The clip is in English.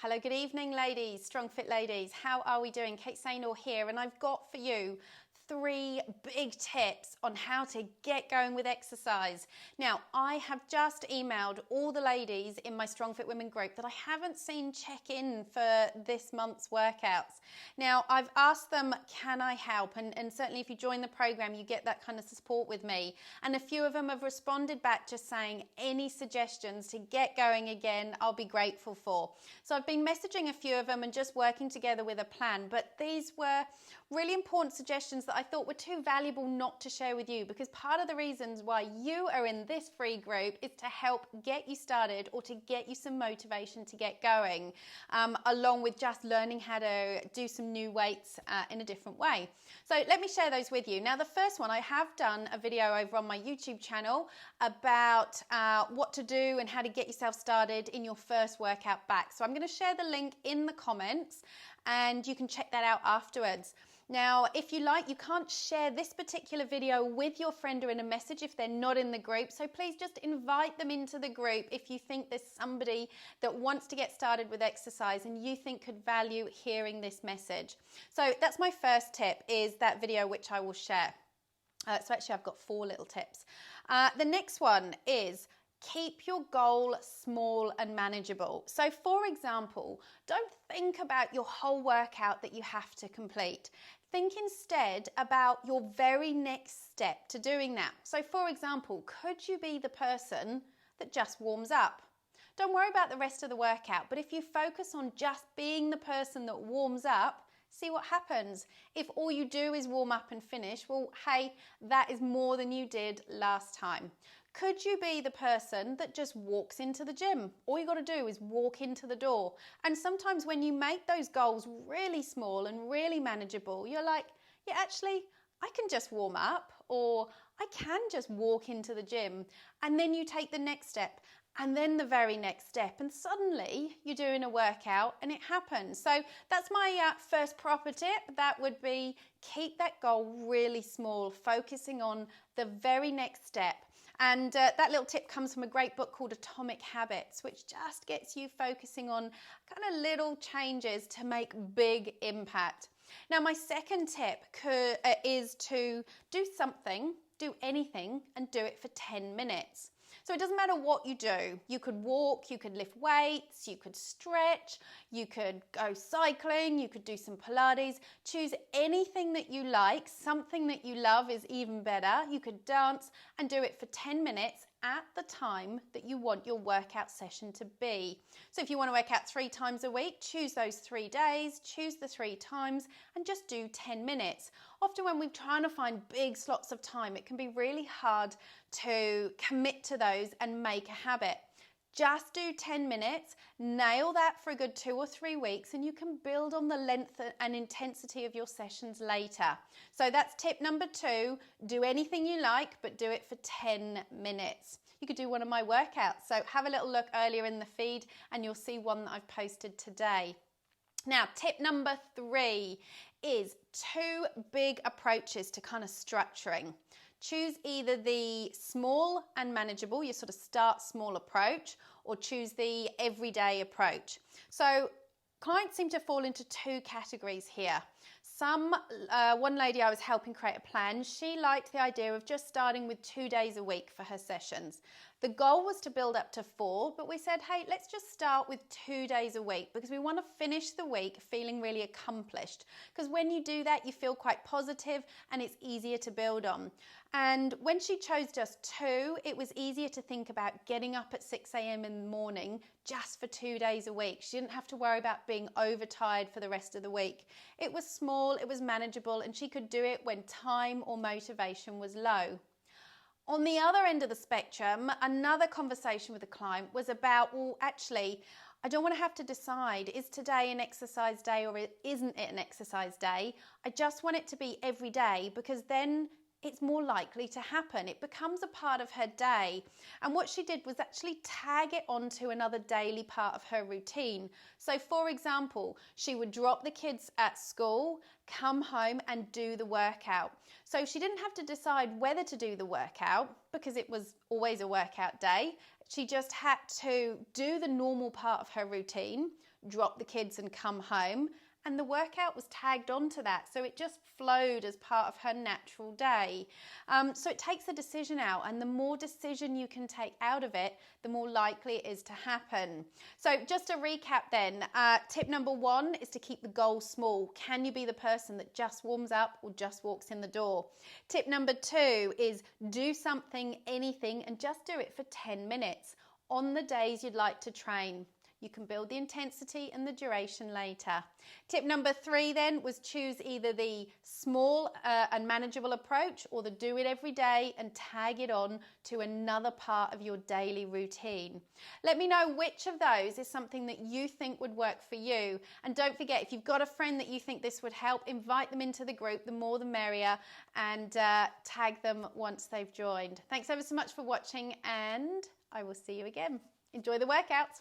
Hello, good evening, ladies, Strong Fit ladies. How are we doing? Kate Saynor here, and I've got for you 3 big tips on how to get going with exercise. Now, I have just emailed all the ladies in my Strong Fit Women group that I haven't seen check in for this month's workouts. Now, I've asked them, can I help? And certainly if you join the program, you get that kind of support with me. And a few of them have responded back just saying, any suggestions to get going again, I'll be grateful for. So I've been messaging a few of them and just working together with a plan, but these were really important suggestions that I thought were too valuable not to share with you, because part of the reasons why you are in this free group is to help get you started or to get you some motivation to get going, along with just learning how to do some new weights in a different way. So let me share those with you. Now, the first one, I have done a video over on my YouTube channel about what to do and how to get yourself started in your first workout back. So I'm going to share the link in the comments and you can check that out afterwards. Now, if you like, you can't share this particular video with your friend or in a message if they're not in the group. So please just invite them into the group if you think there's somebody that wants to get started with exercise and you think could value hearing this message. So that's my first tip, is that video which I will share. So actually I've got 4 little tips. The next one is keep your goal small and manageable. So for example, don't think about your whole workout that you have to complete. Think instead about your very next step to doing that. So for example, could you be the person that just warms up? Don't worry about the rest of the workout, but if you focus on just being the person that warms up, see what happens. If all you do is warm up and finish, well, hey, that is more than you did last time. Could you be the person that just walks into the gym? All you got to do is walk into the door. And sometimes when you make those goals really small and really manageable, you're like, yeah, actually, I can just warm up, or I can just walk into the gym. And then you take the next step and then the very next step, and suddenly you're doing a workout and it happens. So that's my first proper tip. That would be keep that goal really small, focusing on the very next step. And that little tip comes from a great book called Atomic Habits, which just gets you focusing on kind of little changes to make big impact. Now, my second tip is to do something, do anything, and do it for 10 minutes. So it doesn't matter what you do. You could walk, you could lift weights, you could stretch, you could go cycling, you could do some Pilates. Choose anything that you like. Something that you love is even better. You could dance and do it for 10 minutes at the time that you want your workout session to be. So if you want to work out 3 times a week, choose those 3 days, choose the 3 times, and just do 10 minutes. Often when we're trying to find big slots of time, it can be really hard to commit to those and make a habit. Just do 10 minutes, nail that for a good 2 or 3 weeks, and you can build on the length and intensity of your sessions later. So that's tip number 2, do anything you like, but do it for 10 minutes. You could do one of my workouts. So have a little look earlier in the feed and you'll see one that I've posted today. Now, tip number 3 is 2 big approaches to kind of structuring. Choose either the small and manageable, your sort of start small approach, or choose the everyday approach. So clients seem to fall into 2 categories here. One lady I was helping create a plan, she liked the idea of just starting with 2 days a week for her sessions. The goal was to build up to 4, but we said, hey, let's just start with 2 days a week because we want to finish the week feeling really accomplished. Because when you do that, you feel quite positive and it's easier to build on. And when she chose just 2, it was easier to think about getting up at 6 a.m. in the morning just for 2 days a week. She didn't have to worry about being overtired for the rest of the week. It was small, it was manageable, and she could do it when time or motivation was low. On the other end of the spectrum, another conversation with a client was about, well, actually, I don't want to have to decide, is today an exercise day or isn't it an exercise day? I just want it to be every day because then it's more likely to happen. It becomes a part of her day. And what she did was actually tag it onto another daily part of her routine. So for example, she would drop the kids at school, come home and do the workout. So she didn't have to decide whether to do the workout because it was always a workout day. She just had to do the normal part of her routine, drop the kids and come home, and the workout was tagged onto that. So it just flowed as part of her natural day. So it takes a decision out, and the more decision you can take out of it, the more likely it is to happen. So just to recap then, tip number 1 is to keep the goal small. Can you be the person that just warms up or just walks in the door? Tip number 2 is do something, anything, and just do it for 10 minutes on the days you'd like to train. You can build the intensity and the duration later. Tip number 3 then was choose either the small and manageable approach or the do it every day and tag it on to another part of your daily routine. Let me know which of those is something that you think would work for you. And don't forget, if you've got a friend that you think this would help, invite them into the group, the more the merrier, and tag them once they've joined. Thanks ever so much for watching, and I will see you again. Enjoy the workouts.